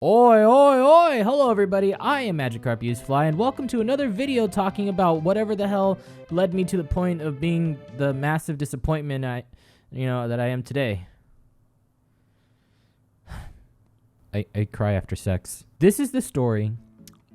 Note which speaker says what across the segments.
Speaker 1: Oi, oi, oi! Hello everybody, I am MagikarpUsedFly, and welcome to another video talking about whatever the hell led me to the point of being the massive disappointment that I am today. I cry after sex. This is the story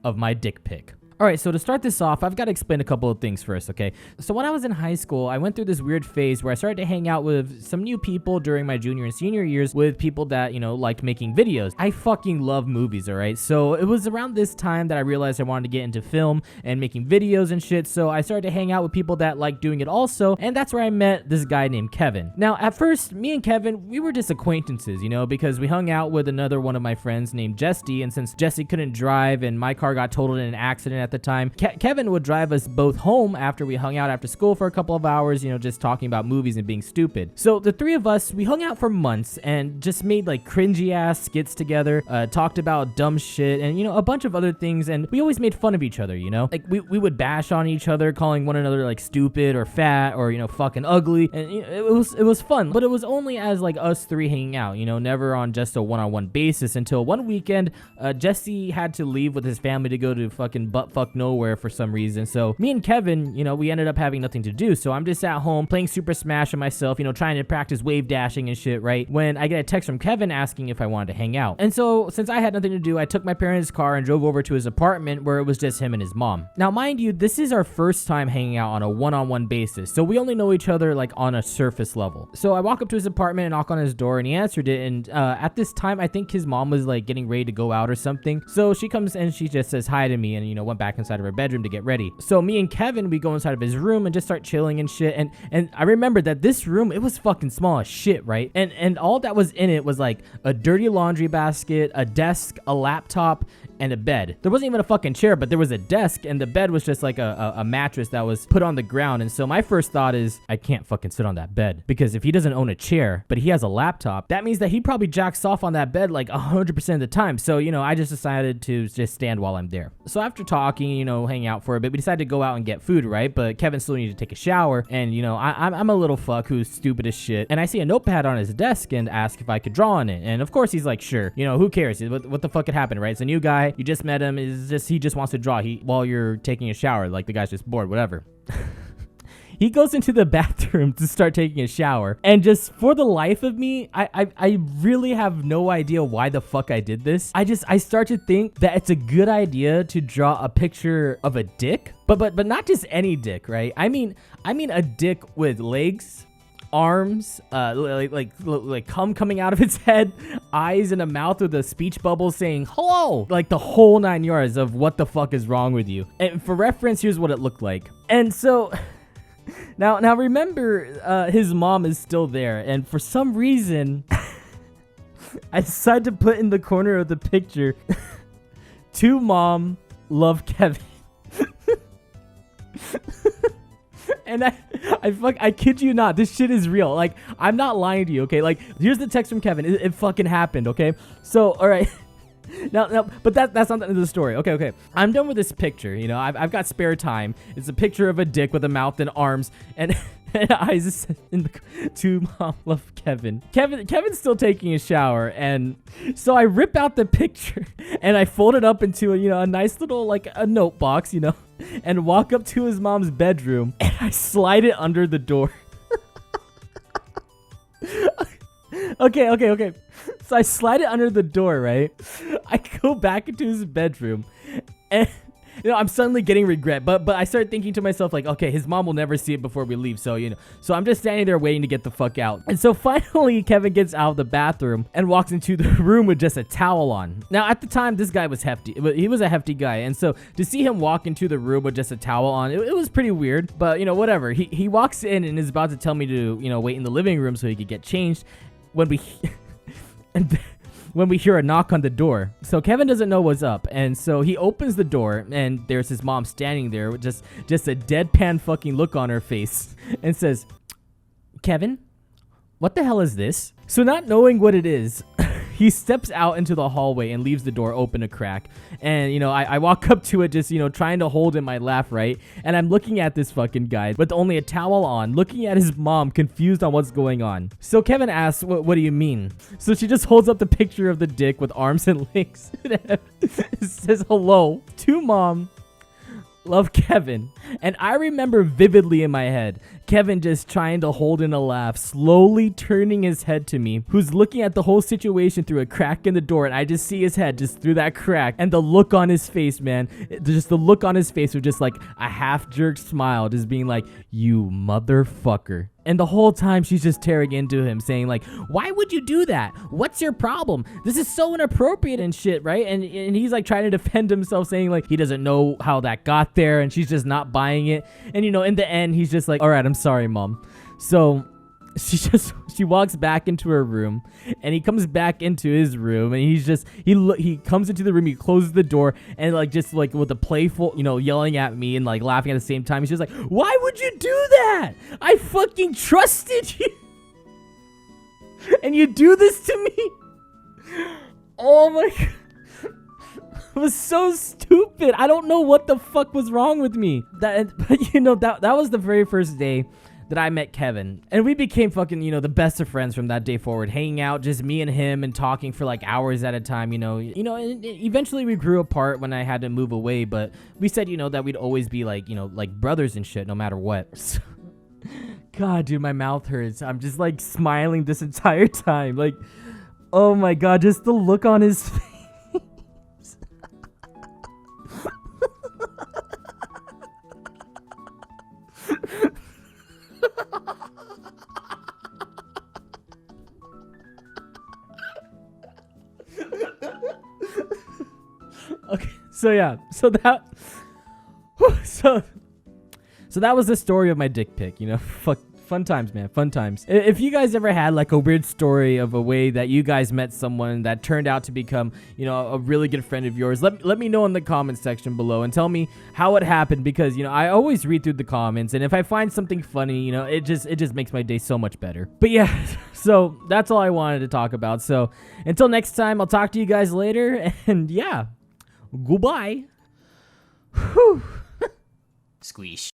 Speaker 1: of my dick pic. Alright, so to start this off, I've got to explain a couple of things first, okay? So when I was in high school, I went through this weird phase where I started to hang out with some new people during my junior and senior years with people that, liked making videos. I fucking love movies, alright? So it was around this time that I realized I wanted to get into film and making videos and shit, so I started to hang out with people that liked doing it also, and that's where I met this guy named Kevin. Now, at first, me and Kevin, we were just acquaintances, because we hung out with another one of my friends named Jesse, and since Jesse couldn't drive and my car got totaled in an accident at the time, Kevin would drive us both home after we hung out after school for a couple of hours, just talking about movies and being stupid. So the three of us, we hung out for months and just made like cringy ass skits together, talked about dumb shit and, a bunch of other things, and we always made fun of each other, Like we would bash on each other, calling one another like stupid or fat or, fucking ugly, and it was fun, but it was only as like us three hanging out, never on just a one-on-one basis until one weekend, Jesse had to leave with his family to go to fucking buttfuck nowhere for some reason. So me and Kevin, we ended up having nothing to do. So I'm just at home playing Super Smash on myself, trying to practice wave dashing and shit, right? When I get a text from Kevin asking if I wanted to hang out. And so since I had nothing to do, I took my parents' car and drove over to his apartment where it was just him and his mom. Now, mind you, this is our first time hanging out on a one-on-one basis. So we only know each other like on a surface level. So I walk up to his apartment and knock on his door and he answered it. And at this time, I think his mom was like getting ready to go out or something. So she comes and she just says hi to me and, went back inside of her bedroom to get ready. So me and Kevin, we go inside of his room and just start chilling and shit. And I remember that this room, it was fucking small as shit, right? And all that was in it was like a dirty laundry basket, a desk, a laptop, and a bed. There wasn't even a fucking chair, but there was a desk, and the bed was just like a mattress that was put on the ground. And so my first thought is, I can't fucking sit on that bed, because if he doesn't own a chair, but he has a laptop, that means that he probably jacks off on that bed like 100% of the time. So, I just decided to just stand while I'm there. So after talking, hanging out for a bit, we decided to go out and get food, right? But Kevin still needed to take a shower, and, I'm a little fuck who's stupid as shit, and I see a notepad on his desk and ask if I could draw on it. And of course he's like, sure, who cares? What the fuck could happen, right? It's a new guy. You just met him. He just wants to draw while you're taking a shower. Like the guy's just bored, whatever. He goes into the bathroom to start taking a shower. And just for the life of me, I really have no idea why the fuck I did this. I start to think that it's a good idea to draw a picture of a dick, but not just any dick, right? I mean a dick with legs, arms, like cum coming out of its head, eyes, and a mouth with a speech bubble saying hello, like the whole 9 yards of what the fuck is wrong with you. And for reference, here's what it looked like. And so now remember, his mom is still there, and for some reason I decided to put in the corner of the picture to mom, love Kevin. And I kid you not, this shit is real. Like, I'm not lying to you, okay? Like, here's the text from Kevin. It fucking happened, okay? So, all right. Now, but that's not the end of the story. Okay. I'm done with this picture, I've got spare time. It's a picture of a dick with a mouth and arms and eyes to mom, love Kevin. Kevin's still taking a shower, and so I rip out the picture and I fold it up into a nice little like a note box, and walk up to his mom's bedroom and I slide it under the door. Okay. So I slide it under the door, right? I go back into his bedroom and I'm suddenly getting regret, but I start thinking to myself like, okay, his mom will never see it before we leave, so so I'm just standing there waiting to get the fuck out. And so finally Kevin gets out of the bathroom and walks into the room with just a towel on. Now at the time, this guy was hefty. He was a hefty guy, and so to see him walk into the room with just a towel on, it was pretty weird, but whatever. He walks in and is about to tell me to wait in the living room so he could get changed when we hear a knock on the door. So Kevin doesn't know what's up, and so he opens the door, and there's his mom standing there with just a deadpan fucking look on her face and says, Kevin, what the hell is this? So not knowing what it is, he steps out into the hallway and leaves the door open a crack. And, you know, I walk up to it just, you know, trying to hold in my laugh, right? And I'm looking at this fucking guy with only a towel on, looking at his mom, confused on what's going on. So Kevin asks, what do you mean? So she just holds up the picture of the dick with arms and legs. It says, hello to mom. Love, Kevin. And I remember vividly in my head, Kevin just trying to hold in a laugh, slowly turning his head to me, who's looking at the whole situation through a crack in the door, and I just see his head just through that crack, and the look on his face, man, just the look on his face was just like a half-jerked smile, just being like, you motherfucker. And the whole time she's just tearing into him, saying like, why would you do that? What's your problem? This is so inappropriate and shit, right? And he's like trying to defend himself, saying like he doesn't know how that got there, and she's just not buying it. And you know, in the end, he's just like, all right, I'm sorry, mom. So she walks back into her room, and he comes back into his room, and he's just he comes into the room, he closes the door, and like just like with a playful, you know, yelling at me and like laughing at the same time. He's just like, why would you do that? I fucking trusted you, and you do this to me. Oh my god. It was so stupid. I don't know what the fuck was wrong with me. But you know, that was the very first day that I met Kevin, and we became fucking, you know, the best of friends from that day forward, hanging out, just me and him, and talking for like hours at a time, you know, and eventually we grew apart when I had to move away, but we said, you know, that we'd always be like, you know, like brothers and shit, no matter what. God, dude, my mouth hurts. I'm just like smiling this entire time. Like, oh my God, just the look on his face. Okay, so yeah, so that was the story of my dick pic, you know. Fun times, man, fun times. If you guys ever had like a weird story of a way that you guys met someone that turned out to become, you know, a really good friend of yours, let me know in the comments section below and tell me how it happened, because, you know, I always read through the comments, and if I find something funny, you know, it just makes my day so much better. But yeah, so that's all I wanted to talk about. So until next time, I'll talk to you guys later, and yeah, goodbye. Whew.
Speaker 2: Squeeze.